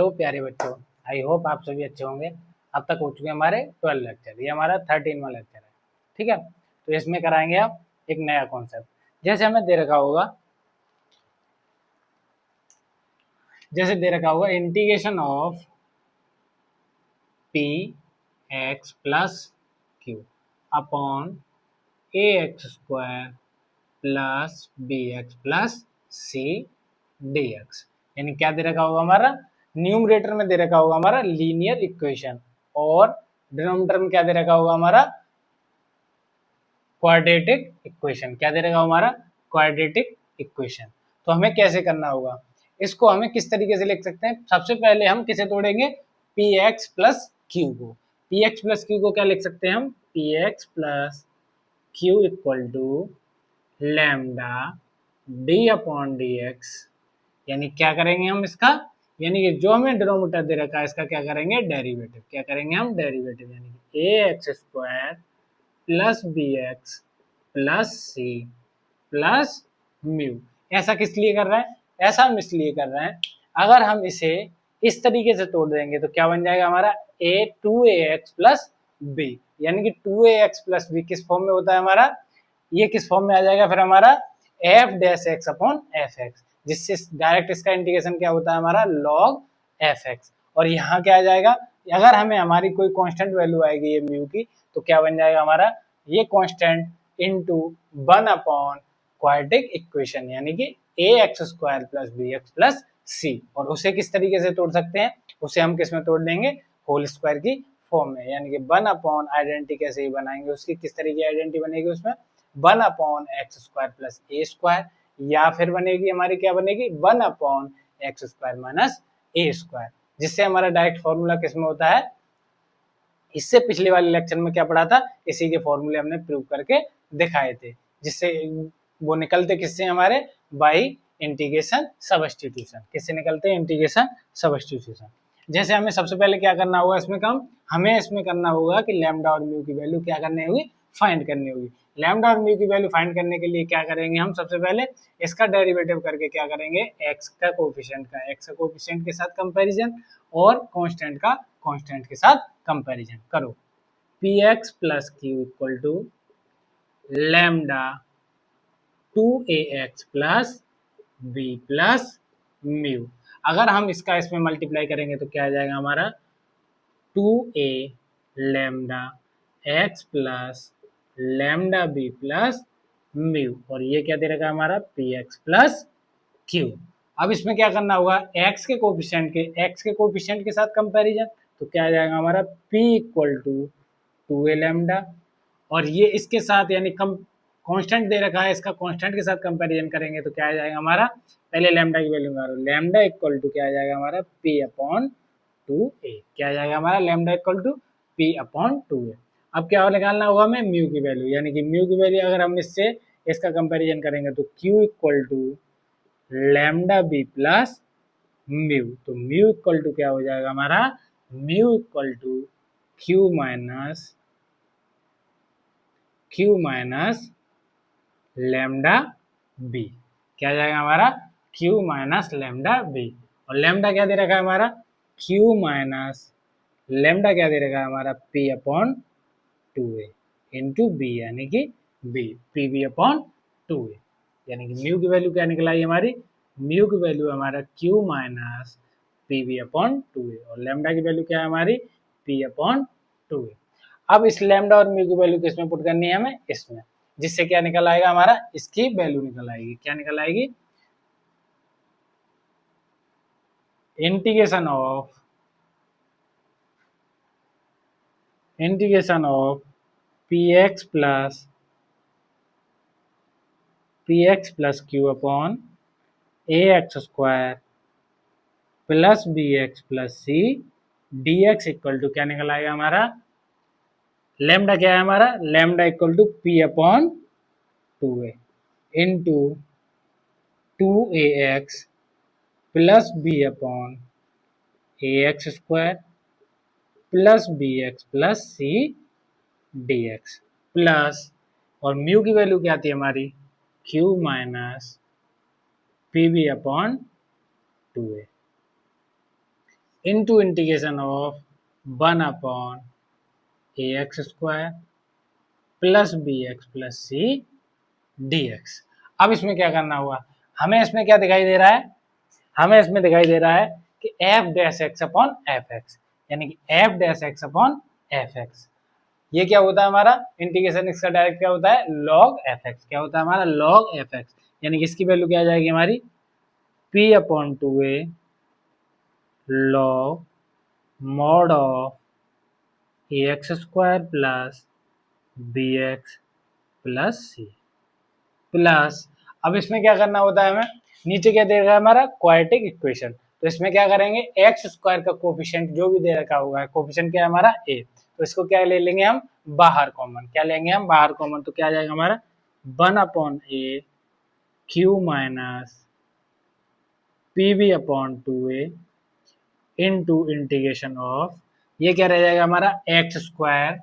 Hello प्यारे बच्चों, I hope आप सभी अच्छे होंगे। अब तक हो चुके हमारे 12 लेक्चर, ये हमारा 13वां लेक्चर है। ठीक है, तो इसमें कराएंगे आप एक नया कॉन्सेप्ट। जैसे दे रखा होगा integration of p x plus q upon A x square plus B x plus C D x. यानी क्या दे रखा होगा हमारा, न्यूमरेटर में दे रखा होगा हमारा लीनियर इक्वेशन और डिनोमिनेटर में क्या दे रखा होगा हमारा क्वाड्रेटिक इक्वेशन। क्या दे रखा हमारा क्वाड्रेटिक इक्वेशन। तो हमें कैसे करना होगा इसको, हमें किस तरीके से लिख सकते हैं। सबसे पहले हम किसे तोड़ेंगे, पी एक्स प्लस क्यू को। पी एक्स प्लस क्यू को क्या लिख सकते हैं हम, p x plus q equal to lambda d upon d x. यानी क्या करेंगे हम इसका, यानी कि जो हमें डिनोमिनेटर दे रखा है इसका क्या करेंगे, डेरिवेटिव। क्या करेंगे हम, डेरिवेटिव। यानी कि A x square plus B x plus C plus mu. ऐसा किस लिए कर रहे हैं, ऐसा हम इसलिए कर रहे हैं, अगर हम इसे इस तरीके से तोड़ देंगे तो क्या बन जाएगा हमारा A two A x plus B. यानी कि टू ए एक्स प्लस बी किस फॉर्म में होता है हमारा, ये किस फॉर्म में आ जाएगा फिर हमारा F dash x upon f x, जिससे डायरेक्ट इसका इंटीग्रेशन क्या होता है हमारा लॉग एफ एक्स। और यहाँ क्या आ जाएगा, अगर हमें हमारी कोई कांस्टेंट वैल्यू आएगी ये म्यू की, तो क्या बन जाएगा हमारा ये constant into 1 upon quadratic equation. यानी कि A x square plus B x plus सी। और उसे किस तरीके से तोड़ सकते हैं, उसे हम किस में तोड़ देंगे, होल स्क्वायर की फॉर्म में। यानी कि 1 अपॉन आइडेंटिटी कैसे ही बनाएंगे, उसकी किस तरीके आइडेंटिटी बनेगी, उसमें 1 अपॉन एक्स स्क्वायर प्लस ए स्क्वायर, या फिर बनेगी हमारी क्या बनेगी 1 अपॉन एक्स स्क्वायर माइनस ए स्क्वायर, जिससे हमारा डायरेक्ट फॉर्मूला किसमें होता है, इससे पिछले वाले लेक्चर में क्या पढ़ा था, इसी के फॉर्मूले हमने प्रूव करके दिखाए थे, जिससे वो निकलते किससे हमारे बाई इंटीग्रेशन सब्स्टिट्यूशन। किससे निकलते हैं, इंटीग्रेशन सब्स्टिट्यूशन। जैसे हमें सबसे पहले क्या करना होगा इसमें काम, हमें इसमें करना होगा कि लैम्डा और म्यू की वैल्यू क्या करनी होगी, फाइंड करनी होगी। लैम्डा और म्यू की वैल्यू फाइंड करने के लिए क्या करेंगे हम, सबसे पहले इसका डेरिवेटिव करके क्या करेंगे, एक्स का कोफिशिएंट के साथ कंपैरिजन और कांस्टेंट का कांस्टेंट के साथ कंपैरिजन करो। P x plus q equal to lambda two A x plus b plus mu. अगर हम इसका इसमें मल्टीप्लाई करेंगे तो क्या आ जाएगा हमारा 2a lambda x plus lambda b plus mu. और ये क्या दे रखा है हमारा पी एक्स प्लस क्यू। अब इसमें क्या करना होगा, एक्स के कोफिशिएंट के साथ कंपैरिजन, तो क्या आ जाएगा हमारा p equal to 2a lambda, और ये इसके साथ यानी कम कांस्टेंट दे रखा है, इसका कांस्टेंट के साथ कंपैरिजन करेंगे तो क्या आ जाएगा हमारा, पहले लैम्डा की वैल्यू निकालो, लैम्डा इक्वल टू क्या आ जाएगा हमारा p अपॉन 2a। क्या आ जाएगा हमारा lambda equal to p upon 2a। अब क्या निकालना होगा हमें म्यू की वैल्यू, यानी कि म्यू की वैल्यू अगर हम इससे इसका कंपैरिजन करेंगे तो q equal to lambda b plus mu. तो म्यू इक्वल टू क्या हो जाएगा हमारा, mu equal to q minus lambda b. क्या जाएगा हमारा क्यू माइनस लैम्डा बी। और लैम्डा क्या दे रखा है हमारा, क्यू माइनस लैम्डा क्या दे रखा है हमारा P upon 2a into B, यानी कि B P b upon 2a। यानी कि म्यू की वैल्यू क्या निकल आई हमारी, म्यू की वैल्यू हमारा q minus p b upon 2a, और लैम्डा की वैल्यू क्या है हमारी पी अपॉन 2a। अब इस लैम्डा और म्यू की वैल्यू किसमें पुट करनी है हमें, इसमें, जिससे क्या निकल आएगा हमारा, इसकी वैल्यू निकल आएगी। क्या निकल आएगी, integration of p x plus q upon A x square plus B x plus C D x equal to क्या निकल आएगा हमारा, लैम्डा क्या है हमारा, lambda equal to p upon 2a into 2ax plus b upon A x square plus B x plus C D x plus, और mu की value क्या आती है हमारी, q minus p b upon 2a। Into integration of 1 upon A x square plus B x plus C D x. अब इसमें क्या करना हुआ, हमें इसमें क्या दिखाई दे रहा है, हमें इसमें दिखाई दे रहा है कि F dash x upon f x, यानी कि F dash x upon f x. ये क्या होता है हमारा इंटीग्रेशन, इसका डायरेक्ट क्या होता है लॉग एफ एक्स, क्या होता है हमारा लॉग एफ एक्स, यानी कि इसकी वैल्यू क्या आ जाएगी हमारी p upon 2a log mod of a x square plus B x plus C plus. अब इसमें क्या करना होता है हमें, नीचे क्या दे रखा है हमारा क्वाड्रेटिक इक्वेशन, तो इसमें क्या करेंगे एक्स स्क्वायर का कोफिशिएंट जो भी दे रखा होगा, कोफिशिएंट क्या है हमारा ए, तो इसको क्या ले लेंगे हम बाहर कॉमन, क्या लेंगे हम बाहर कॉमन, तो क्या आ जाएगा हमारा 1 upon a q minus p b upon 2a into integration of, ये क्या रह जाएगा हमारा एक्स स्क्वायर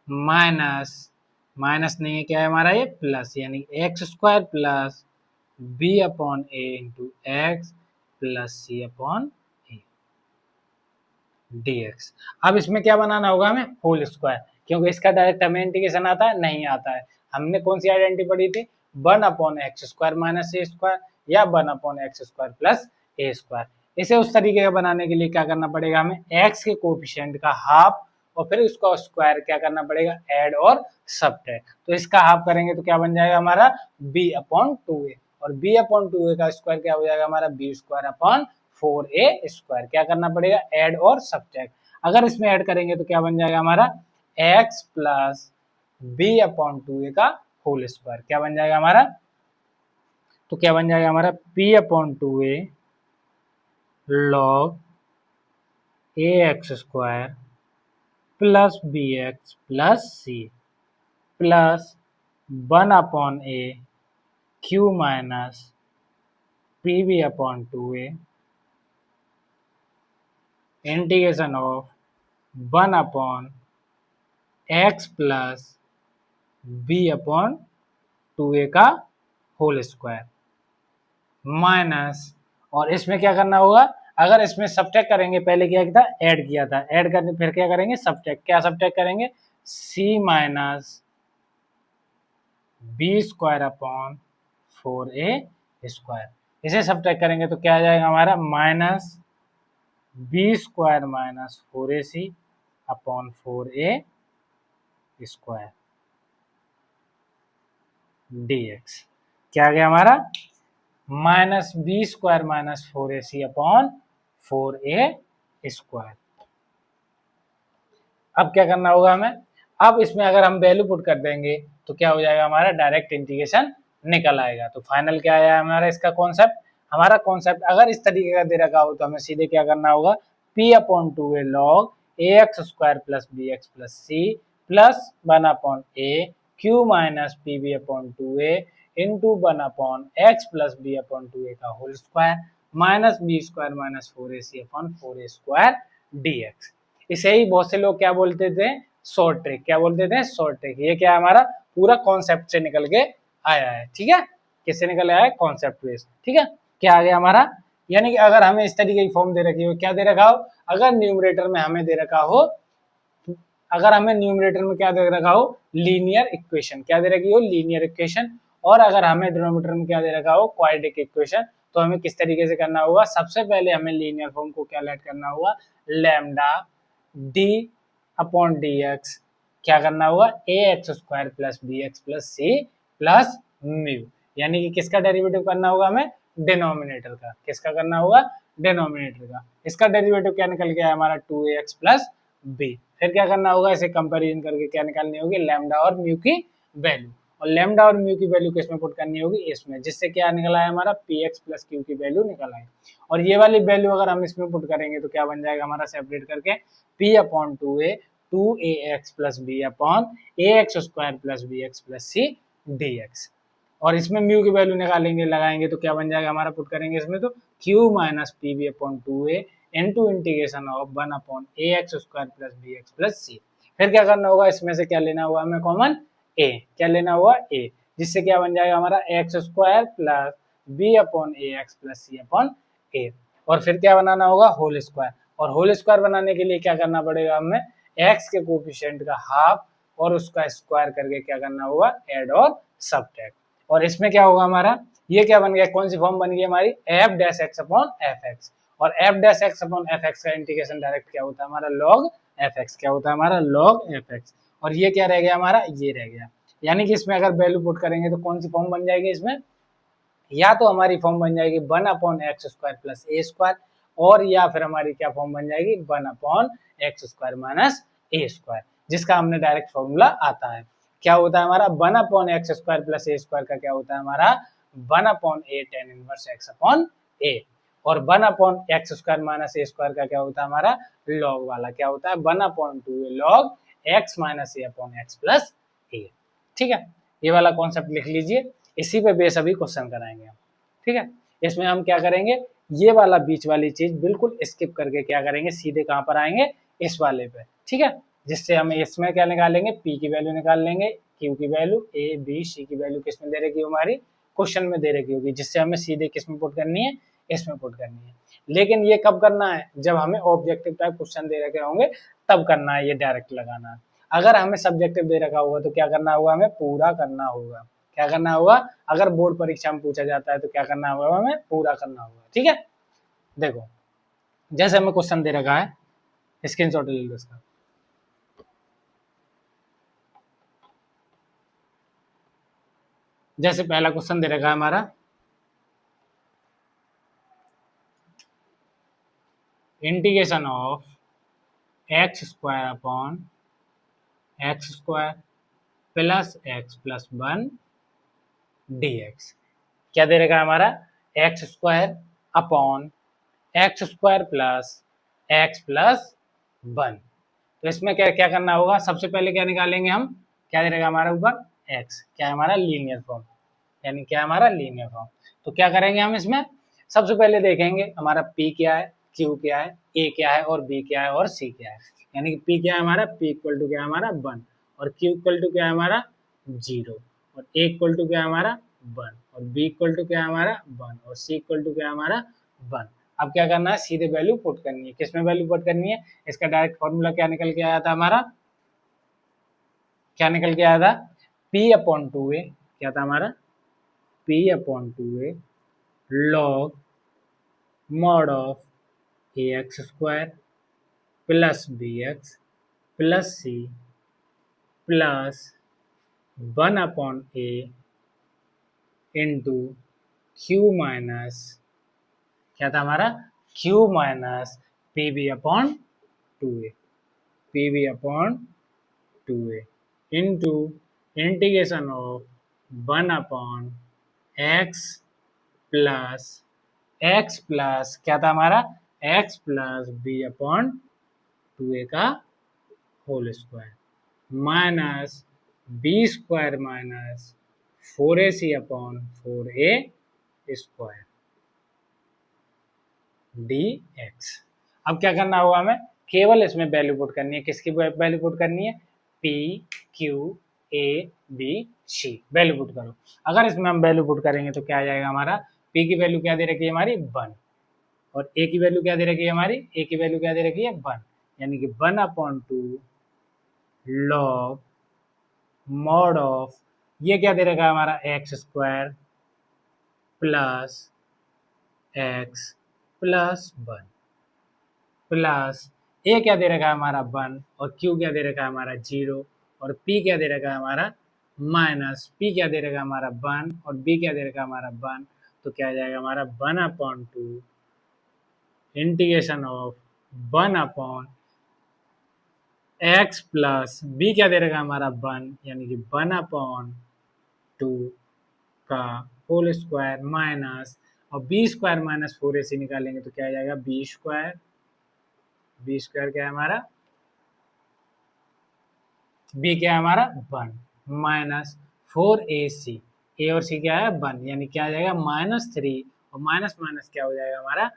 माइनस, माइनस नहीं है क्या है हमारा ये प्लस, यानी x square plus b upon a into x plus c upon a d x. अब इसमें क्या बनाना होगा हमें होल स्क्वायर, क्योंकि इसका डायरेक्ट हमें इंटीग्रेशन आता है नहीं आता है। हमने कौन सी आइडेंटिटी पढ़ी थी 1 अपॉन एक्स स्क्वायर माइनस ए स्क्वायर या 1 अपॉन एक्स स्क्वायर प्लस ए स्क्वायर। इसे उस तरीके का बनाने के लिए क्या करना पड़ेगा हमें एक्स के कोफिशिएंट का हाफ और फिर उसका स्क्वायर क्या करना पड़ेगा ऐड और सबट्रैक्ट, तो इसका हाफ करेंगे तो क्या बन जाएगा हमारा b अपॉन 2a और b अपॉन 2a का स्क्वायर क्या हो जाएगा हमारा b square upon 4a square, क्या करना पड़ेगा ऐड और सबट्रैक्ट। अगर इसमें ऐड करेंगे तो क्या बन जाएगा हमारा x plus b upon 2a का होल स्क्वायर, क्या बन जाएगा हमारा, तो क्या बन जाएगा हमारा p upon 2a log a x square plus B x plus C plus 1 upon a q minus p b upon 2a integration of 1 upon x plus b upon 2a का होल स्क्वायर माइनस, और इसमें क्या करना होगा, अगर इसमें subtract करेंगे, पहले क्या था ऐड किया था, ऐड करने फिर क्या करेंगे सब्ट्रैक्ट, क्या सब्ट्रैक्ट करेंगे c minus b square upon 4a square, इसे सब्ट्रैक्ट करेंगे तो क्या आ जाएगा हमारा minus b square minus 4ac upon 4a square dx, क्या आ गया हमारा minus b square minus 4ac upon 4a square. अब क्या करना होगा हमें, अब इसमें अगर हम वैल्यू पुट कर देंगे तो क्या हो जाएगा हमारा डायरेक्ट इंटीग्रेशन निकल आएगा। तो फाइनल क्या आया हमारा इसका कॉन्सेप्ट, हमारा कॉन्सेप्ट अगर इस तरीके का दे रखा हो तो हमें सीधे क्या करना होगा p upon 2a log a x square plus B x plus C plus 1 upon a q minus p b upon 2a into 1 upon x plus b upon 2a का whole square minus b square minus 4ac upon 4a square dx। इसे ही बहुत से लोग क्या बोलते थे short trick, क्या बोलते थे शॉर्ट ट्रिक। ये क्या हमारा पूरा कॉन्सेप्ट से निकल के आया है, ठीक है, किससे निकल आया है कॉन्सेप्ट बेस, ठीक है। क्या आ गया हमारा, यानी कि अगर हमें इस तरीके की फॉर्म दे रखी हो, क्या दे रखा हो, अगर न्यूमरेटर में हमें दे रखा हो, अगर हमें न्यूमरेटर में क्या दे रखा हो लीनियर इक्वेशन, क्या दे रखी हो लीनियर इक्वेशन, और अगर हमें डिनोमिनेटर में क्या दे रखा हो क्वाड्रेटिक इक्वेशन, तो हमें किस तरीके से करना होगा, सबसे पहले हमें लीनियर फॉर्म को क्या लेट करना होगा lambda d upon d x, क्या करना होगा a x square plus B x plus C plus mu, यानी कि किसका डेरिवेटिव करना होगा हमें डिनोमिनेटर का, किसका करना होगा डिनोमिनेटर का। इसका डेरिवेटिव क्या निकल गया हमारा 2ax प्लस बी, फिर क्या करना होगा इसे कंपैरिजन करके क्या निकालनी होगी लैम्डा और म्यू की वैल्यू, और लैम्डा और म्यू की वैल्यू किसमें पुट करनी होगी इसमें, जिससे क्या निकला है हमारा px प्लस क्यू की वैल्यू निकल आई। और ये वाली वैल्यू अगर हम इसमें पुट करेंगे तो क्या बन जाएगा हमारा सेपरेट करके p upon 2a 2ax plus b upon ax square plus B x plus c dx, और इसमें म्यू की वैल्यू निकालेंगे लगाएंगे तो क्या बन जाएगा हमारा पुट करेंगे इसमें तो q minus p b upon 2a into integration of 1 upon ax square plus B x plus c. फिर क्या करना होगा इसमें से क्या लेना होगा हमें कॉमन a, क्या लेना होगा a, जिससे क्या बन जाएगा हमारा x square plus b upon A x plus c upon a, और फिर क्या बनाना होगा, होल स्क्वायर। और होल स्क्वायर बनाने के लिए क्या करना पड़ेगा, हमें एक्स के कोफिशिएंट का हाफ और उसका स्क्वायर करके क्या करना होगा, ऐड और सबट्रैक्ट। और इसमें क्या होगा हमारा, ये क्या बन गया, कौन सी फॉर्म बन गई हमारी, f dash x upon f x. और f dash x upon f x का इंटीग्रेशन डायरेक्ट क्या होता है हमारा, लॉग एफ एक्स। क्या होता है हमारा, लॉग एफ एक्स। और ये क्या रह गया हमारा, ये रह गया। यानी कि इसमें अगर वैल्यू पुट करेंगे तो कौन सी फॉर्म बन जाएगी इसमें, या तो हमारी फॉर्म बन जाएगी 1/x² प्लस ए स्क्वायर, और या फिर हमारी क्या फॉर्म बन जाएगी, 1/x² माइनस ए स्क्वायर, जिसका हमने डायरेक्ट फॉर्मूला आता है। क्या होता है हमारा, 1/x² प्लस ए स्क्वायर का क्या होता है हमारा, 1/a tan inverse x upon a. और 1/x² माइनस ए स्क्वायर का क्या होता है हमारा, लॉग वाला क्या होता है, 1/2a लॉग x माइनस ए अपॉन एक्स प्लस ए। ठीक है, ये वाला कॉन्सेप्ट लिख लीजिए, इसी पे बेस अभी क्वेश्चन कराएंगे हम। ठीक है, इसमें हम क्या करेंगे, ये वाला बीच वाली चीज बिल्कुल स्किप करके क्या करेंगे, सीधे कहां पर आएंगे, इस वाले पे। ठीक है, जिससे हम इसमें क्या निकालेंगे, पी की वैल्यू निकाल लेंगे, क्यू की वैल्यू, ए बी सी की वैल्यू किसमें दे रखी हमारी, क्वेश्चन में दे रखी होगी, जिससे हमें सीधे किसमें पुट करनी है, इसमें पुट करनी है। लेकिन ये कब करना है, जब हमें ऑब्जेक्टिव टाइप क्वेश्चन दे रखे होंगे तब करना है, ये डायरेक्ट लगाना है। अगर हमें सब्जेक्टिव दे रखा होगा तो क्या करना होगा, हमें पूरा करना होगा। क्या करना होगा, अगर बोर्ड परीक्षा में पूछा जाता है तो क्या करना होगा, हमें पूरा करना होगा। ठीक है, देखो जैसे हमें क्वेश्चन दे रखा है, स्क्रीनशॉट ले लो इसका। जैसे पहला क्वेश्चन दे रखा है हमारा, integration of x² upon x² plus x plus 1 dx। क्या दे रखा है हमारा, x² upon x² plus x plus 1। तो इसमें क्या क्या करना होगा, सबसे पहले क्या निकालेंगे हम, क्या दे रखा हमारा ऊपर, x, क्या है हमारा लीनियर फॉर्म, यानी क्या है हमारा लीनियर फॉर्म। तो क्या करेंगे हम इसमें, सबसे पहले देखेंगे हमारा p क्या है, q क्या है, a क्या है और b क्या है और c क्या है। यानी कि p क्या है हमारा, p इक्वल टू क्या है हमारा 1, और q इक्वल टू क्या है हमारा 0, और a इक्वल टू क्या है हमारा 1, और b इक्वल टू क्या है हमारा 1, और c इक्वल टू क्या है हमारा 1। अब क्या करना है, सीधे वैल्यू पुट करनी है, किसमें वैल्यू पुट करनी है, इसका डायरेक्ट फॉर्मूला क्या निकल के आया था हमारा, क्या निकल के आया था, p अपॉन 2a, क्या था हमारा, p upon 2a log mod of ax² plus bx plus c plus 1/a into q minus, क्या था हमारा, q minus pb upon 2a, pb upon 2a into integration of 1/x plus क्या था हमारा, x plus b upon 2a का whole square minus b² minus 4ac upon 4a square dx। अब क्या करना होगा, हमें केवल इसमें वैल्यू पुट करनी है, किसकी वैल्यू पुट करनी है, p q a b c, value put करो। अगर इसमें हम वैल्यू पुट करेंगे तो क्या आ जाएगा हमारा, p की वैल्यू क्या दे रखी है हमारी 1, और a की वैल्यू क्या दे रखी है हमारी, a की वैल्यू क्या दे रखी है 1, यानी कि 1/2 log mod ऑफ, ये क्या दे रखा है हमारा x² plus x plus 1 plus a क्या दे रखा है हमारा 1, और q क्या दे रखा है हमारा 0, और p क्या दे रखा है हमारा माइनस, p क्या दे रखा है हमारा 1, और b क्या दे रखा है हमारा 1। तो क्या आ जाएगा हमारा 1/2 integration of 1/x plus b क्या दे रखा है हमारा 1, यानी कि 1/2 का होल स्क्वायर माइनस, और b² माइनस 4ac निकालेंगे तो क्या आ जाएगा, b² क्या है हमारा, b क्या है हमारा 1 माइनस 4ac, a और c क्या है 1, यानी क्या आ जाएगा -3, और माइनस माइनस क्या हो जाएगा हमारा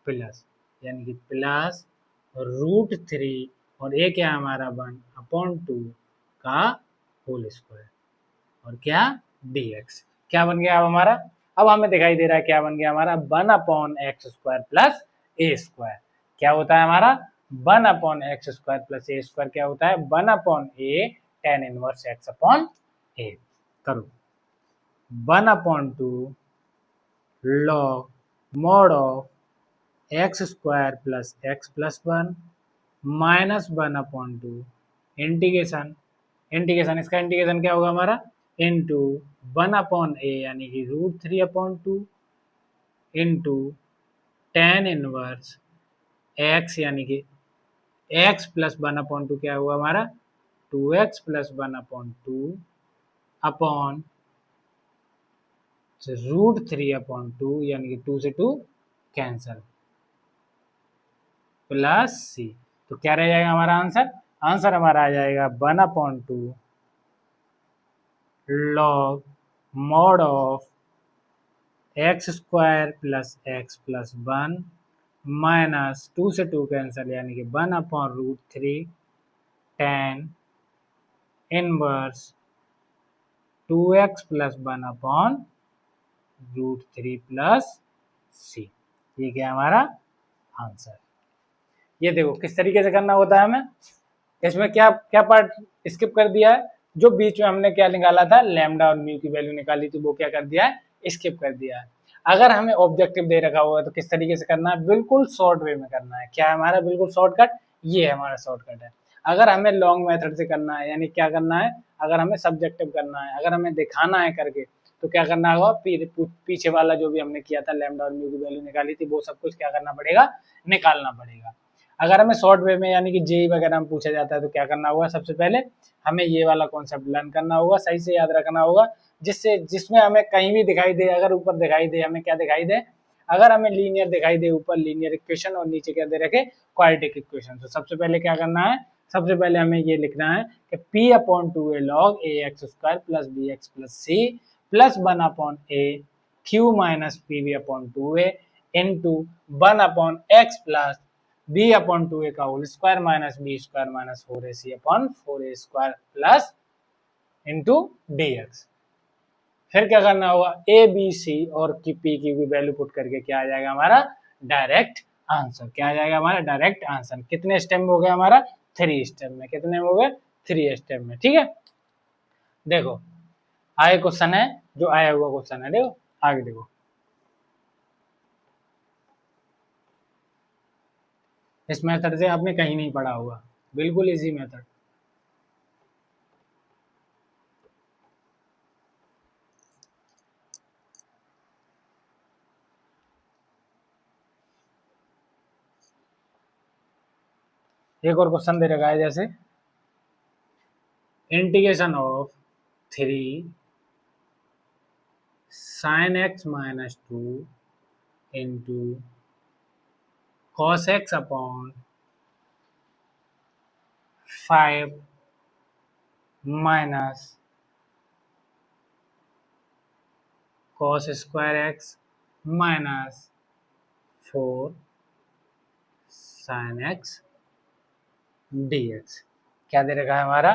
प्लस, यानी कि प्लस √3, और a क्या है हमारा 1/2 का होल स्क्वायर, और क्या dx। क्या बन गया अब हमारा, अब हमें दिखाई दे रहा है क्या बन गया हमारा, 1/x² प्लस ए स्क्वायर। क्या होता है हमारा 1/x² प्लस ए स्क्वायर क्या होता है 1/a tan inverse x upon a. करो 1/2 log mod of x² plus x plus 1 minus 1/2 integration integration इसका इंटीग्रेशन क्या होगा हमारा इंटू 1/a यानी कि √3/2 इंटू tan इनवर्स x यानी कि x प्लस 1/2 क्या हुआ हमारा 2x प्लस 1/2 अपॉन √3/2 यानी कि 2 से 2 कैंसल प्लस c। तो क्या रह जाएगा हमारा आंसर आंसर हमारा आ जाएगा 1/2 log mod of x² plus x plus 1 minus 2 से 2 कैंसल यानी कि 1/√3 tan inverse 2x plus 1/√3 plus c। ये क्या है हमारा आंसर। ये देखो किस तरीके से करना होता है हमें। इसमें क्या क्या पार्ट स्किप कर दिया है, जो बीच में हमने क्या निकाला था लैम्डा और म्यू की वैल्यू निकाली थी वो क्या कर दिया है स्किप कर दिया है। अगर हमें ऑब्जेक्टिव दे रखा हुआ है तो किस तरीके से करना है बिल्कुल शॉर्ट वे में करना है। क्या है हमारा बिल्कुल शॉर्टकट, ये है हमारा शॉर्टकट है। अगर हमें लॉन्ग मेथड से करना है यानी क्या करना है अगर हमें सब्जेक्टिव करना है अगर हमें दिखाना है करके तो क्या करना होगा पीछे वाला जो भी हमने किया था लैम्डा और म्यू की वैल्यू निकाली थी वो सब कुछ क्या करना पड़ेगा निकालना पड़ेगा। अगर हमें शॉर्ट वे में यानी कि जेई वगैरह में पूछा जाता है तो क्या करना होगा सबसे पहले हमें ये वाला कॉन्सेप्ट लर्न करना होगा, सही से याद रखना होगा जिसमें हमें कहीं भी दिखाई दे, अगर ऊपर दिखाई दे हमें क्या दिखाई दे अगर हमें लीनियर दिखाई दे ऊपर लीनियर इक्वेशन और नीचे क्या दे रखे क्वाड्रेटिक इक्वेशन। तो सबसे पहले क्या करना है सबसे पहले हमें ये लिखना है कि p/2a log ax² plus bx plus c plus 1/a q minus pb/2a into 1/x plus b/2a का whole square minus b² minus 4ac/4a² plus into dx। फिर क्या करना होगा ए बी सी और पी की वैल्यू पुट करके क्या आ जाएगा हमारा डायरेक्ट आंसर। क्या आ जाएगा हमारा डायरेक्ट आंसर। कितने स्टेप में हो गया हमारा 3 स्टेप में। कितने में हो गए 3 स्टेप में। ठीक है देखो आगे क्वेश्चन है जो आया हुआ क्वेश्चन है देखो आगे देखो इस मेथड से आपने कहीं नहीं पढ़ा होगा बिल्कुल इजी मेथड। एक और क्वेश्चन दे रखा है जैसे integration of 3 sin x minus 2 into cos x upon 5 minus cos square x minus 4 sin x dx। क्या दे रखा है हमारा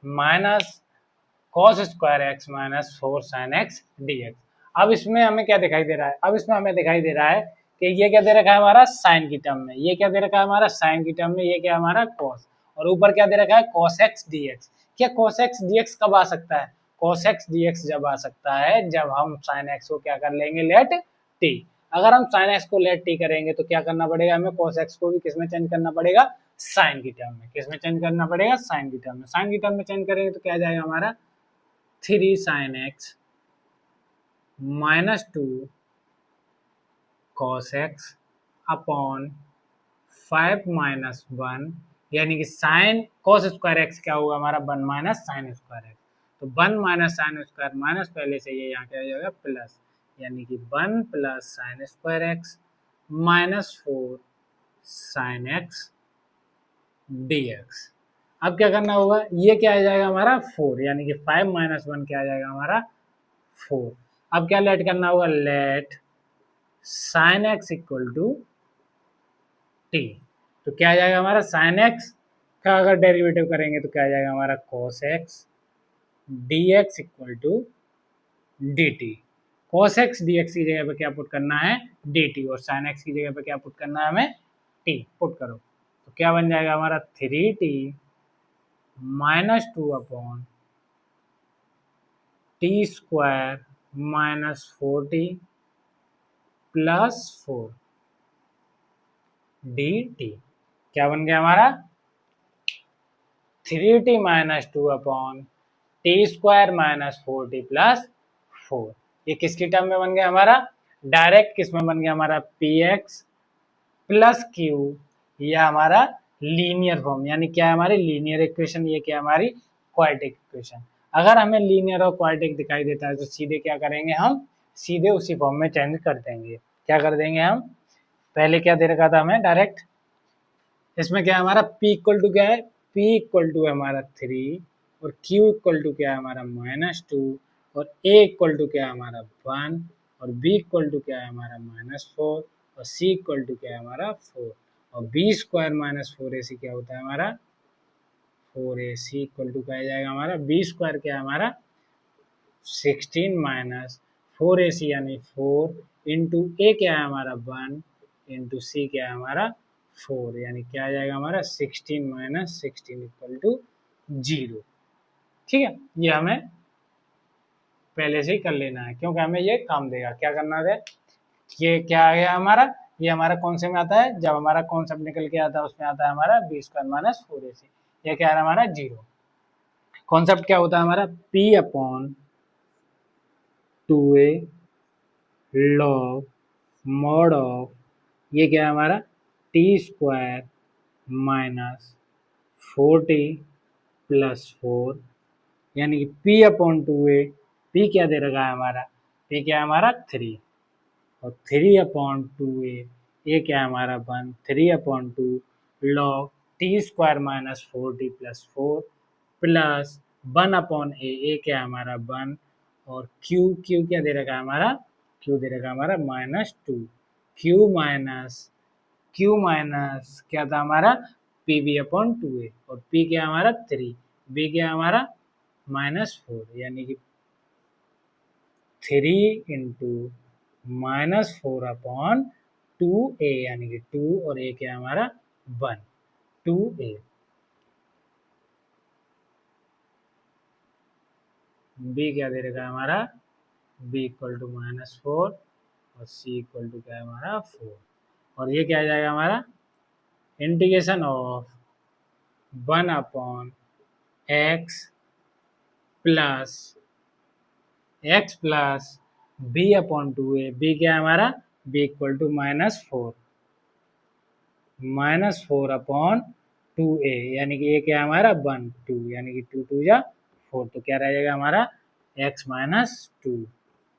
minus cos square x minus 4 sin x dx। अब इसमें हमें क्या दिखाई दे रहा है अब इसमें हमें दिखाई दे रहा है कि ये क्या दे रखा है हमारा साइन की टर्म में, ये क्या दे रखा है हमारा साइन की टर्म में, ये क्या हमारा cos और ऊपर क्या दे रखा है cos x dx। क्या cos x dx कब आ सकता है cos x dx जब आ सकता है जब हम sin x को क्या कर लेंगे लेट t। अगर हम sin x को लेट t करेंगे तो क्या करना पड़ेगा हमें cos x को भी किसमें चेंज करना पड़ेगा साइन की टर्म में। किसमें चेंज करना पड़ेगा साइन की टर्म में। साइन की टर्म में चेंज करेंगे तो क्या जाएगा हमारा 3 sin x minus 2 cos x upon 5 minus 1 यानी कि साइन cos स्क्वायर x क्या होगा हमारा 1 माइनस साइन स्क्वायर x। तो 1 माइनस साइन स्क्वायर माइनस पहले से ये यहाँ क्या हो जाएगा प्लस यानी कि 1 plus sine square x minus 4 sine x dx। अब क्या करना होगा ये क्या आ जाएगा हमारा 4 यानी कि 5 माइनस 1 क्या आ जाएगा हमारा 4। अब क्या लेट करना होगा let sine x equal to t. तो क्या आ जाएगा हमारा साइन एक्स का अगर डेरिवेटिव करेंगे तो क्या आ जाएगा हमारा cos x dx equal to dt। cos x dx की जगह पे क्या पुट करना है, dt, और sin x की जगह पे क्या पुट करना है हमें, t पुट करो। तो क्या बन जाएगा हमारा 3t minus 2 upon T square minus 4t plus 4 dt। क्या बन गया हमारा 3t minus 2 upon T square minus 4t plus 4। ये किसकी टर्म में बन गया हमारा, डायरेक्ट किसमें बन गया हमारा, पी एक्स प्लस क्यू, या हमारा लीनियर फॉर्म, यानी क्या है हमारी लीनियर इक्वेशन, ये क्या हमारी क्वाड्रेटिक इक्वेशन। अगर हमें लीनियर और क्वाड्रेटिक दिखाई देता है तो सीधे क्या करेंगे हम, सीधे उसी फॉर्म में चेंज कर देंगे। क्या कर देंगे हम, पहले क्या दे रखा था हमें डायरेक्ट, इसमें क्या है हमारा p इक्वल टू क्या है, p इक्वल टू है हमारा 3 और q इक्वल टू क्या है हमारा -2 और a इक्वल टू क्या है हमारा 1 और b इक्वल टू क्या है हमारा -4 और c इक्वल टू क्या है हमारा 4 और b स्क्वायर माइनस 4ac क्या होता है हमारा 4ac इक्वल टू क्या आ जाएगा हमारा, b स्क्वायर क्या है हमारा 16 माइनस 4ac यानी 4 इंटू ए क्या है हमारा 1 इंटू सी क्या है हमारा 4, यानी क्या आ जाएगा हमारा 16 माइनस 16 इक्वल टू 0। ठीक है, ये हमें पहले से ही कर लेना है क्योंकि हमें ये काम देगा। क्या करना है, ये क्या आ गया हमारा, ये हमारा कौन से में आता है, जब हमारा कॉन्सेप्ट निकल के आता है उसमें आता है हमारा बी स्क्वायर माइनस 4ac, ये क्या है हमारा 0। कॉन्सेप्ट क्या होता है हमारा, p upon 2a log mod of, ये क्या है हमारा T square minus 4t plus 4, यानी कि p अपॉन 2a, p क्या दे रखा है हमारा, p क्या है हमारा 3 और 3 अपॉन 2a, ये क्या है हमारा 1, 3 upon 2 log t square minus 4t plus 4 plus 1 upon a क्या है हमारा 1 और q क्या दे रखा है हमारा, q दे रखा है हमारा -2, q माइनस क्या था हमारा पी बी अपॉन 2a और p क्या हमारा 3, b क्या हमारा -4, यानी कि 3 इंटू -4 अपॉन 2a, यानी कि 2 और a क्या हमारा 1, 2a। b क्या दे रखा है हमारा, b इक्वल टू -4 और c इक्वल टू क्या है हमारा 4, और ये क्या आ जाएगा हमारा integration of 1 upon x plus b upon 2a, b क्या है हमारा, b equal to -4 upon 2a, यानी कि ये क्या है हमारा 1 2, यानी कि 2 2 या 4, तो क्या रह जाएगा हमारा x माइनस 2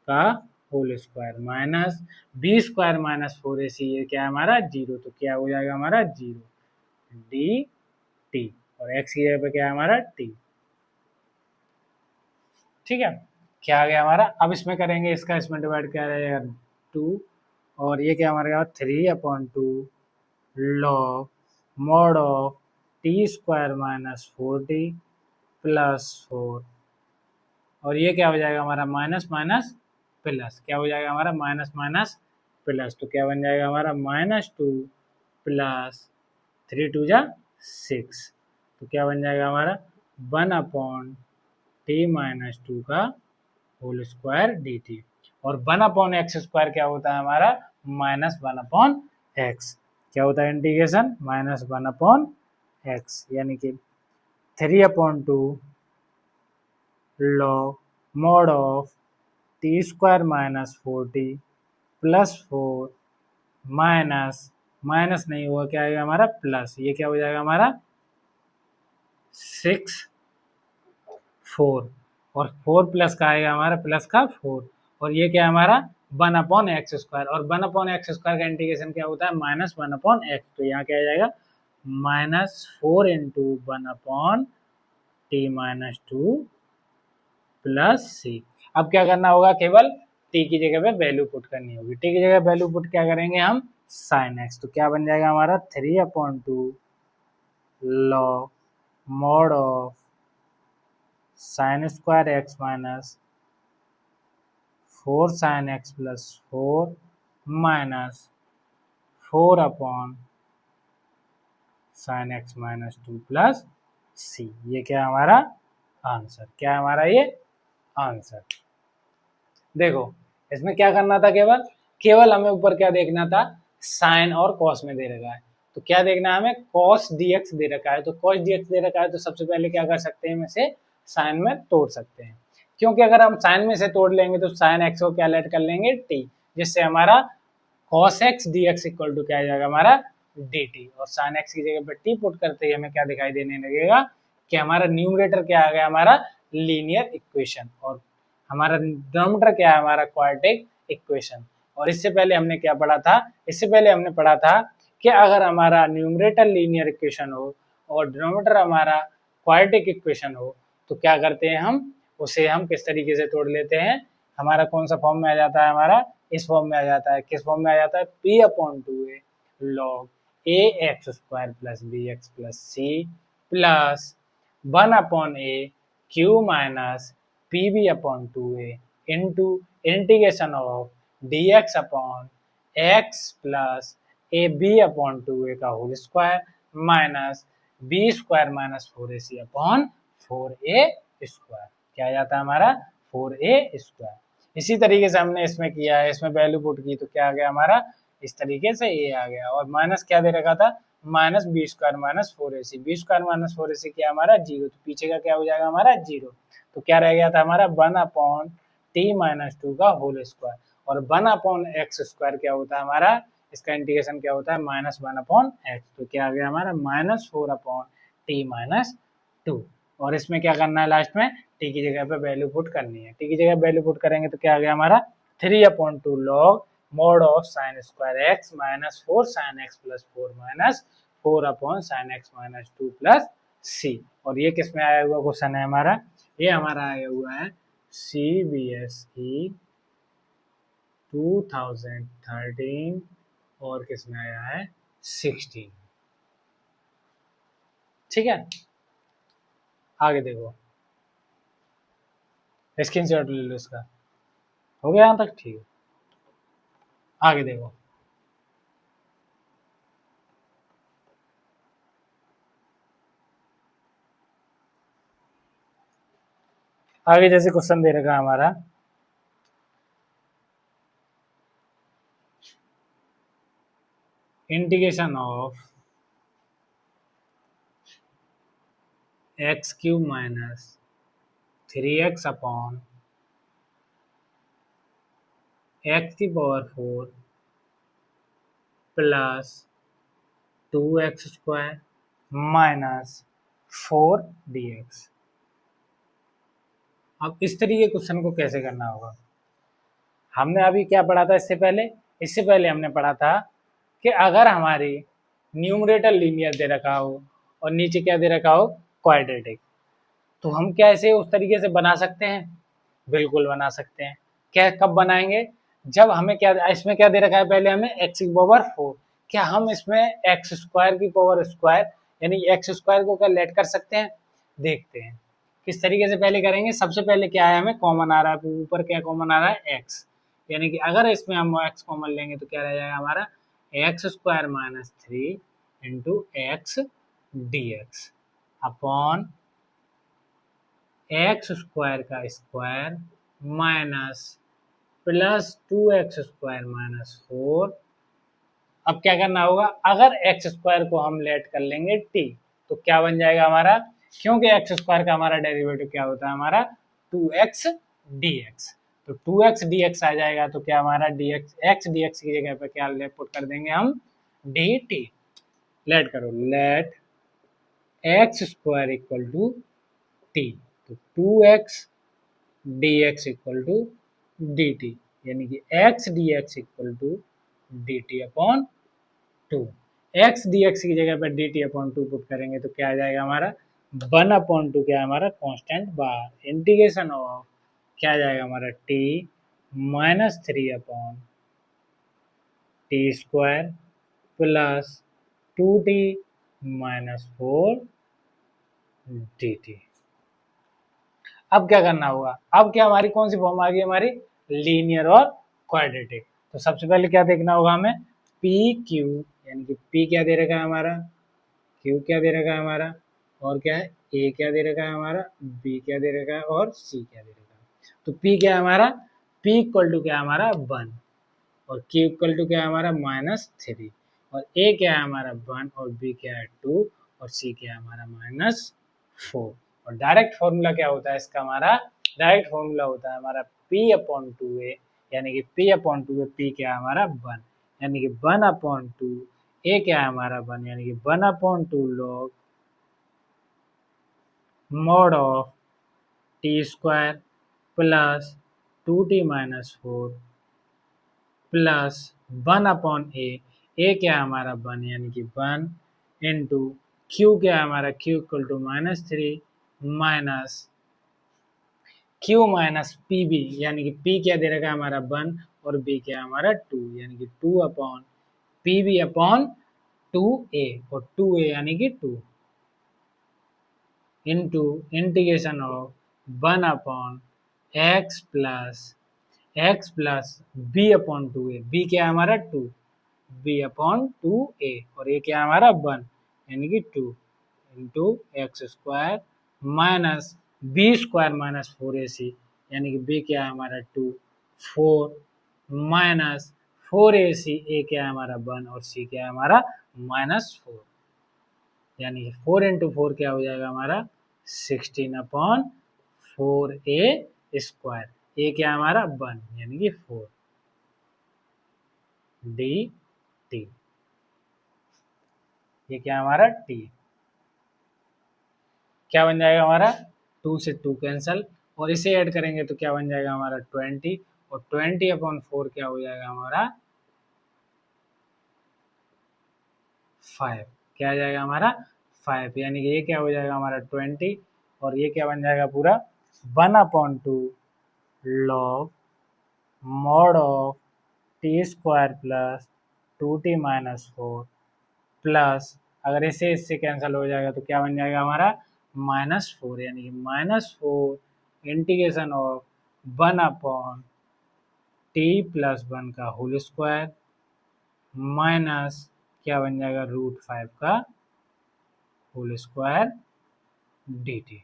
का whole square minus b square minus 4ac, ये क्या है हमारा 0, तो क्या हो जाएगा हमारा 0 डी टी, और x की जगह पे क्या है हमारा t। ठीक है, क्या आ गया हमारा, अब इसमें करेंगे इसका, इसमें डिवाइड क्या रहेगा 2 और ये क्या हमारा 3 upon 2 log mod of t square minus 4t plus 4, और ये क्या हो जाएगा हमारा माइनस माइनस प्लस, क्या हो जाएगा हमारा माइनस माइनस प्लस, तो क्या बन जाएगा हमारा -2 प्लस 3 2 जा 6, तो क्या बन जाएगा हमारा 1 अपॉन टी माइनस 2 का होल स्क्वायर डी टी, और 1 अपॉन एक्स स्क्वायर क्या होता है हमारा -1 अपॉन एक्स, क्या होता है इंटीग्रेशन -1 अपॉन एक्स, यानी कि 3 upon 2 log mod of t square minus 4t plus 4 minus minus नहीं हुआ, क्या आएगा हमारा प्लस, ये क्या हो जाएगा हमारा 6 4 और 4 प्लस का आएगा हमारा प्लस का 4, और ये क्या है हमारा 1 अपॉन एक्स स्क्वायर, और 1 अपॉन एक्स स्क्वायर का इंटीग्रेशन क्या होता है -1 अपॉन एक्स, तो यहाँ क्या आ जाएगा -4 into 1 upon t minus 2 plus c. अब क्या करना होगा, केवल टी की जगह पे वैल्यू पुट करनी होगी। टी की जगह वैल्यू पुट क्या करेंगे हम, साइन एक्स, तो क्या बन जाएगा हमारा 3 upon 2 log mod of sine square x minus 4 sine x plus 4 minus 4 upon sine x minus 2 plus c. ये क्या है हमारा आंसर, क्या है हमारा ये आंसर। देखो इसमें क्या करना था, केवल केवल हमें ऊपर क्या देखना था, साइन और कॉस में दे रखा है, तो क्या देखना है हमें, कॉस डीएक्स दे रखा है, तो कॉस डीएक्स दे रखा है तो सबसे पहले क्या कर सकते हैं, इसे साइन में तोड़ सकते हैं, क्योंकि अगर हम साइन में से तोड़ लेंगे तो साइन एक्स को क्या लेट कर लेंगे टी, जिससे हमारा cos x d x equal to क्या आ जाएगा हमारा डी टी, और साइन एक्स की जगह पर टी पुट करते ही हमें क्या दिखाई देने लगेगा कि हमारा न्यूमरेटर क्या आ गया, हमारा लीनियर इक्वेशन, और हमारा डिनोमिनेटर क्या है, हमारा क्वाड्रेटिक इक्वेशन। और इससे पहले हमने क्या पढ़ा था, इससे पहले हमने पढ़ा था कि अगर हमारा न्यूमरेटर लीनियर इक्वेशन हो और डिनोमिनेटर हमारा क्वाड्रेटिक इक्वेशन हो तो क्या करते हैं हम, उसे हम किस तरीके से तोड़ लेते हैं, हमारा कौन सा फॉर्म में आ जाता है, हमारा इस फॉर्म में आ जाता है, किस फॉर्म में आ जाता है, p upon two a log a x square plus B x plus C plus 1 upon a q minus p b upon two a into integration of d x upon x plus a b upon two a का whole square minus b square minus 4ac upon 4a square, क्या आ जाता है हमारा 4a square. इसी तरीके से हमने इसमें किया है, इसमें वैल्यू पुट की तो क्या आ गया हमारा, इस तरीके से a आ गया, और माइनस क्या दे रखा था, minus b square minus 4ac, b square minus 4ac क्या हमारा जीरो, तो पीछे का क्या हो जाएगा हमारा जीरो, तो क्या रह गया था हमारा 1 अपॉन टी माइनस 2 का होल स्क्वायर, और 1 अपॉन एक्स स्क्वायर क्या होता है हमारा, इसका इंटीग्रेशन क्या होता है माइनस 1 अपॉन एक्स, तो क्या आ गया हमारा माइनस 4 अपॉन टी माइनस 2, और इसमें क्या करना है लास्ट में, टी की जगह पे वैल्यू पुट करनी है, टी की जगह वैल्यू पुट करेंगे तो क्या आ गया हमारा 3 upon 2 log mod of sine square x minus 4 sine x plus 4 minus 4 upon sine x minus 2 plus सी। और ये किस में आया हुआ क्वेश्चन है हमारा, ये हमारा आया हुआ है CBSE 2013 और किस में आया है 16। ठीक है, आगे देखो, स्क्रीनशॉट ले लो इसका, हो गया यहाँ तक, ठीक है, आगे देखो, आगे जैसे क्वेश्चन दे रखा हमारा, integration of x cube minus 3x upon x की power 4 plus 2x square minus 4dx। अब इस तरीके क्वेश्चन को कैसे करना होगा, हमने अभी क्या पढ़ा था इससे पहले हमने पढ़ा था कि अगर हमारी न्यूमरेटर लीनियर दे रखा हो और नीचे क्या दे रखा हो क्वाड्रेटिक, तो हम क्या ऐसे उस तरीके से बना सकते हैं, बिल्कुल बना सकते हैं। क्या कब बनाएंगे, जब हमें क्या, इसमें क्या दे रखा है, पहले हमें एक्स की पावर 4, क्या हम इसमें एक्स स्क्वायर की पावर स्क्वायर यानी एक्स स्क्वायर को क्या लेट कर सकते हैं, देखते हैं किस तरीके से पहले करेंगे। सबसे पहले क्या है, हमें कॉमन आ रहा है, ऊपर क्या कॉमन आ रहा है एक्स, यानी कि अगर इसमें हम एक्स कॉमन लेंगे तो क्या रह जाएगा हमारा x square minus 3 into x d x upon x square का square minus plus 2x square minus 4। अब क्या करना होगा, अगर एक्स स्क्वायर को हम लेट कर लेंगे t तो क्या बन जाएगा हमारा, क्योंकि एक्स स्क्वायर का हमारा डेरिवेटिव क्या होता है हमारा 2x dx, तो 2x dx आ जाएगा, तो क्या हमारा dx x dx की जगह पे क्या लेट पुट कर देंगे हम dt, लेट करो, let x square equal to t, तो 2x dx equal to dt, यानी कि x dx equal to dt upon 2, x dx की जगह पर dt अपॉन 2 पुट करेंगे तो क्या आ जाएगा हमारा 1 अपॉन 2, क्या हमारा कांस्टेंट बार इंटीग्रेशन ऑफ क्या आ जाएगा हमारा t minus 3 upon T square plus 2t minus 4 dt। अब क्या करना होगा, अब क्या हमारी कौन सी फॉर्म आ गई, हमारी लीनियर और क्वाड्रेटिक। तो सबसे पहले क्या देखना होगा हमें, पी क्यू, यानी कि पी क्या दे रखा है हमारा, क्यू क्या दे रखा है हमारा, और क्या है ए क्या दे रखा है हमारा, बी क्या दे रखा है और सी क्या दे रखा है। तो पी क्या है हमारा, पी इक्वल टू क्या है हमारा 1, और क्यू इक्वल टू क्या है हमारा -3, और ए क्या है हमारा 1, और बी क्या है 2, और सी क्या है हमारा -4। और डायरेक्ट फॉर्मूला क्या होता है इसका, हमारा डायरेक्ट फॉर्मूला होता है हमारा P/2A, यानी कि P/2A, P क्या है हमारा 1, यानी कि 1/2, ए क्या है हमारा 1, यानी कि 1/2 log mod of t square plus 2t-4 plus 1/a, ए क्या है हमारा 1, यानी कि 1 इंटू क्यू क्या है हमारा, q equal to -3 minus q minus p b, यानी कि पी क्या दे रखा है हमारा 1, और बी क्या है हमारा 2, यानी कि 2/PB/2A, और 2A यानी कि 2 into integration of 1/x plus b/2a, b क्या है हमारा 2, b/2a, और ये क्या है हमारा 1, यानी कि 2 into x square minus b square minus 4ac, यानी कि b क्या है हमारा 2, 4 माइनस 4ac, a क्या है हमारा 1, और c क्या है हमारा -4, यानी कि 4 इंटू 4 क्या हो जाएगा हमारा 16/4a स्क्वायर, ए क्या है हमारा 1, यानी कि 4 डी टी, ये क्या है हमारा टी, क्या बन जाएगा हमारा 2 से 2 कैंसल, और इसे ऐड करेंगे तो क्या बन जाएगा हमारा 20, और 20/4 क्या हो जाएगा हमारा 5, क्या आ जाएगा हमारा 5, यानी कि ये क्या हो जाएगा हमारा 20, और ये क्या बन जाएगा पूरा 1/2 log mod of t square plus 2t-4 plus, अगर इसे इससे कैंसिल हो जाएगा तो क्या बन जाएगा हमारा -4, यानी कि -4 इंटीग्रेशन ऑफ 1/t+1 का होल स्क्वायर माइनस क्या बन जाएगा √5 का होल स्क्वायर dt।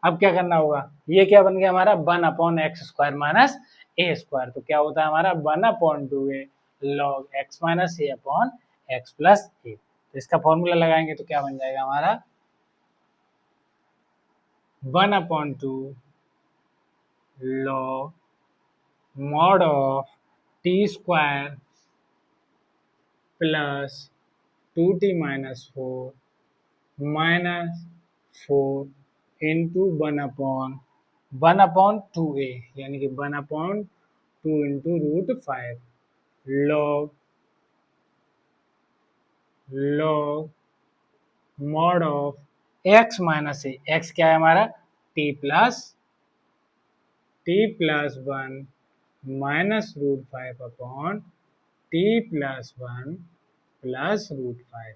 अब क्या करना होगा, ये क्या बन गया हमारा 1/x² माइनस ए स्क्वायर, तो क्या होता है हमारा 1/2a log x माइनस ए अपॉन एक्स प्लस ए। तो इसका फॉर्मूला लगाएंगे तो क्या बन जाएगा हमारा 1/2 log mod of t square plus 2t-4 -4 into 1/2a, यानी कि 1/2 into √5 log mod of x minus a, x क्या है हमारा t+1 minus √5 upon t+1 plus √5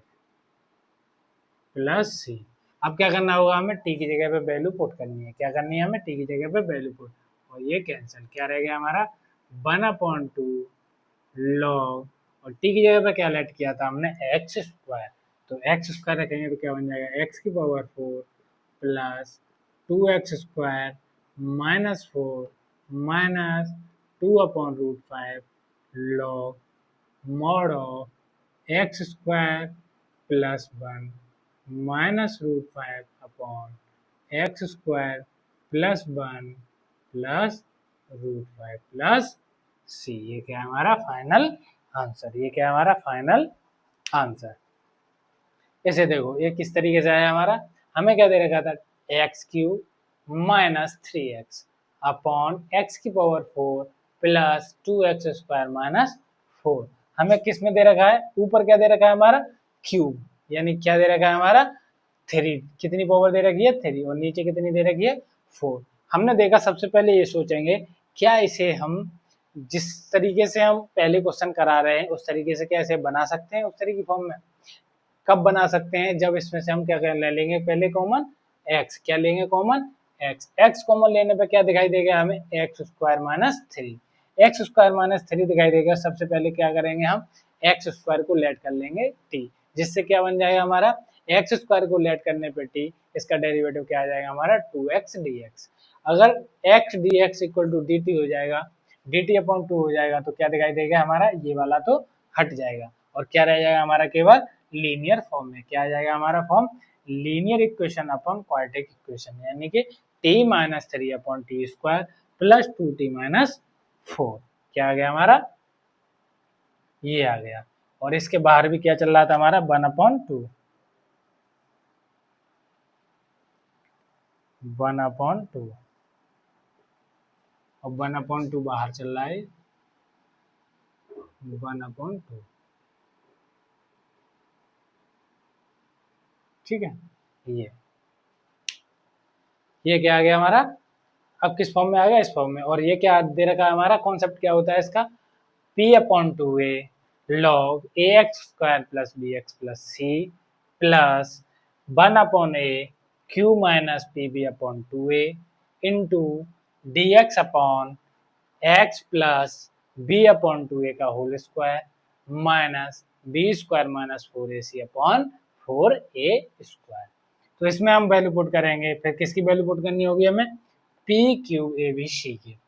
plus c. अब क्या करना होगा, हमें टी की जगह पे वैल्यू पुट करनी है, क्या करनी है हमें टी की जगह पे वैल्यू पुट, और ये कैंसिल, क्या रह गया हमारा 1/2 log, और टी की जगह पे क्या लेट किया था हमने एक्स स्क्वायर, तो एक्स स्क्वायर रखेंगे तो क्या बन जाएगा एक्स की power 4 plus 2x² -4 minus 2/5 log mod of x² plus 1 minus √5 upon x² plus 1 plus √5 plus c. ये क्या है हमारा फाइनल आंसर, ये क्या है हमारा फाइनल आंसर। इसे देखो ये किस तरीके से आया हमारा, हमें क्या दे रखा था x³ minus 3x upon x की पावर 4 प्लस 2x² माइनस 4, हमें किस में दे रखा है, ऊपर क्या दे रखा है हमारा क्यूब, यानी क्या दे रखा है हमारा 3, कितनी पावर दे रखी है 3, और नीचे कितनी दे रखी है 4। हमने देखा सबसे पहले ये सोचेंगे क्या इसे हम जिस तरीके से हम पहले क्वेश्चन करा रहे हैं उस तरीके से क्या इसे बना सकते हैं उस तरह की फॉर्म में, कब बना सकते हैं, जब इसमें से हम क्या ले लेंगे पहले कॉमन x, क्या लेंगे कॉमन x, x कॉमन लेने पे क्या दिखाई देगा हमें x² minus 3, x square minus 3 दिखाई देगा, सबसे पहले क्या करेंगे हम एक्स स्क्वायर को लेट कर लेंगे टी, जिससे क्या बन जाएगा हमारा एक्स स्क्वायर को लेट करने पे टी, इसका डेरिवेटिव क्या आ जाएगा हमारा 2x dx। अगर x dx equal to dt हो जाएगा, dt अपॉन 2 हो जाएगा तो क्या दिखाई देगा हमारा ये वाला तो हट जाएगा और क्या रह जाएगा हमारा केवल लीनियर फॉर्म में। क्या आ जाएगा हमारा form linear equation upon quadratic equation, यानी कि t minus 3 upon T square plus 2t minus 4। क्या आ गया हमारा ये आ गया। और इसके बाहर भी क्या चल रहा था हमारा 1/2, 1/2 और 1/2 बाहर चल रहा है 1/2। ठीक है, ये क्या आ गया हमारा, अब किस फॉर्म में आ गया इस फॉर्म में। और ये क्या दे रखा है हमारा कॉन्सेप्ट क्या होता है इसका, p/2a log ax square plus bx plus c plus 1/a q minus pb/2a into dx upon x plus b/2a का whole square minus b square minus 4ac upon 4a square. तो इसमें हम वैल्यू पुट करेंगे, फिर किसकी value put करनी होगी हमें, p q a b c की।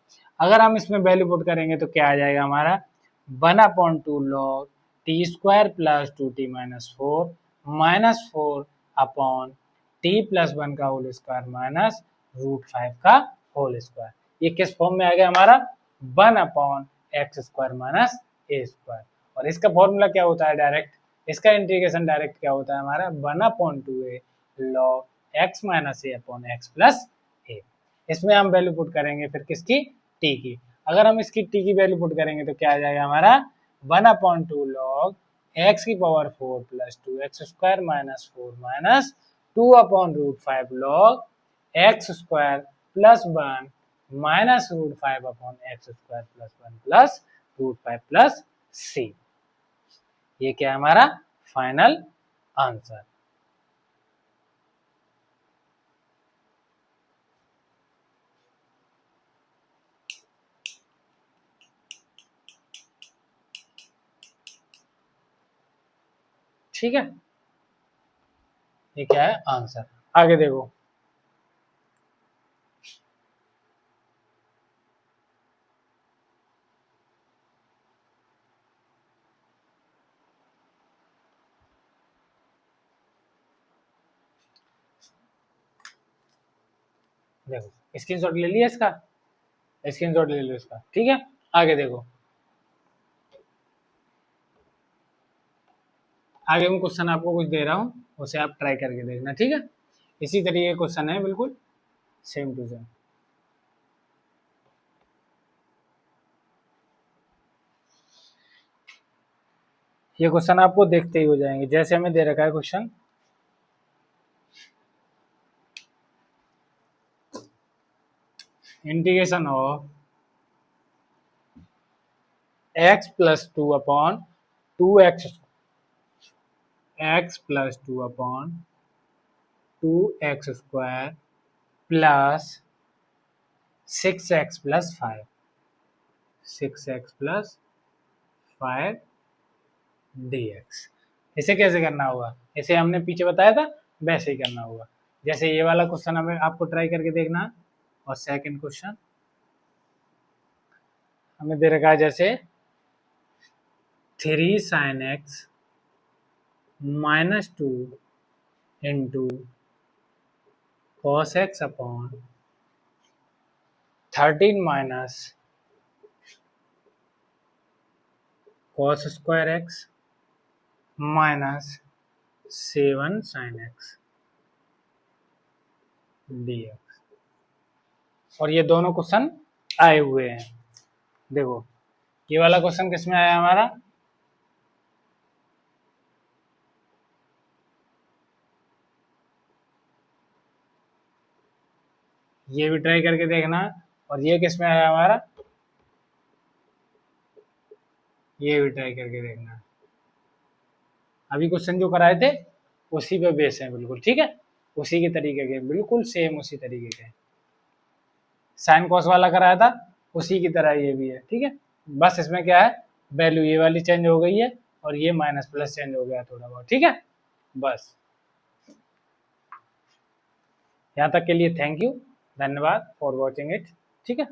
अगर हम इसमें वैल्यू पुट करेंगे तो क्या आ जाएगा हमारा 1/2 log t square plus 2t minus 4 minus 4 upon t plus 1 का होल स्क्वायर माइनस √5 का होल स्क्वायर। ये किस फॉर्म में आ गया हमारा 1/x square minus a square. और इसका फॉर्मूला क्या होता है डायरेक्ट, इसका इंटीग्रेशन डायरेक्ट क्या होता है हमारा 1/2a log x minus a upon x plus a। इसमें हम वैल्यू पुट करेंगे फिर किसकी, t की। अगर हम इसकी t की वैल्यू पुट करेंगे तो क्या आ जाएगा हमारा 1/2 log x की power 4 plus 2x square minus 4 minus 2/5 log x square plus 1 minus √5 upon x square plus 1 plus √5 plus c। ये क्या है हमारा फाइनल आंसर। ठीक है, ये क्या है आंसर। आगे देखो, देखो स्क्रीनशॉट ले लिया इसका, स्क्रीनशॉट ले लो इसका। ठीक है, आगे देखो, आगे मैं क्वेश्चन आपको कुछ दे रहा हूँ, उसे आप ट्राई करके देखना। ठीक है, इसी तरीके का क्वेश्चन है बिल्कुल सेम टू सेम। ये क्वेश्चन आपको देखते ही हो जाएंगे, जैसे हमें दे रखा है question, integration of x plus 2 upon 2x x plus 2 upon 2x square plus 6x plus 5 6x plus 5 dx। इसे कैसे करना होगा, इसे हमने पीछे बताया था वैसे ही करना होगा। जैसे ये वाला क्वेश्चन हमें आपको ट्राई करके देखना है। और सेकंड क्वेश्चन हमें दे रखा है जैसे 3 sin x minus 2 into cos x upon 13 minus cos square x minus 7 sin x dx। और ये दोनों क्वेश्चन आए हुए हैं। देखो ये वाला क्वेश्चन किसमें आया हमारा, ये भी ट्राई करके देखना। और ये किसमें आया हमारा, ये भी ट्राई करके देखना। अभी क्वेश्चन जो कराए थे उसी पे बेस है बिल्कुल। ठीक है, उसी के तरीके के बिल्कुल सेम उसी तरीके के। साइन कॉस वाला कराया था उसी की तरह ये भी है, ठीक है। बस इसमें क्या है, वैल्यू ये वाली चेंज हो गई है और ये माइनस प्लस चेंज हो गया थोड़ा बहुत, ठीक है। बस यहाँ तक के लिए थैंक यू, धन्यवाद फॉर वॉचिंग इट, ठीक है।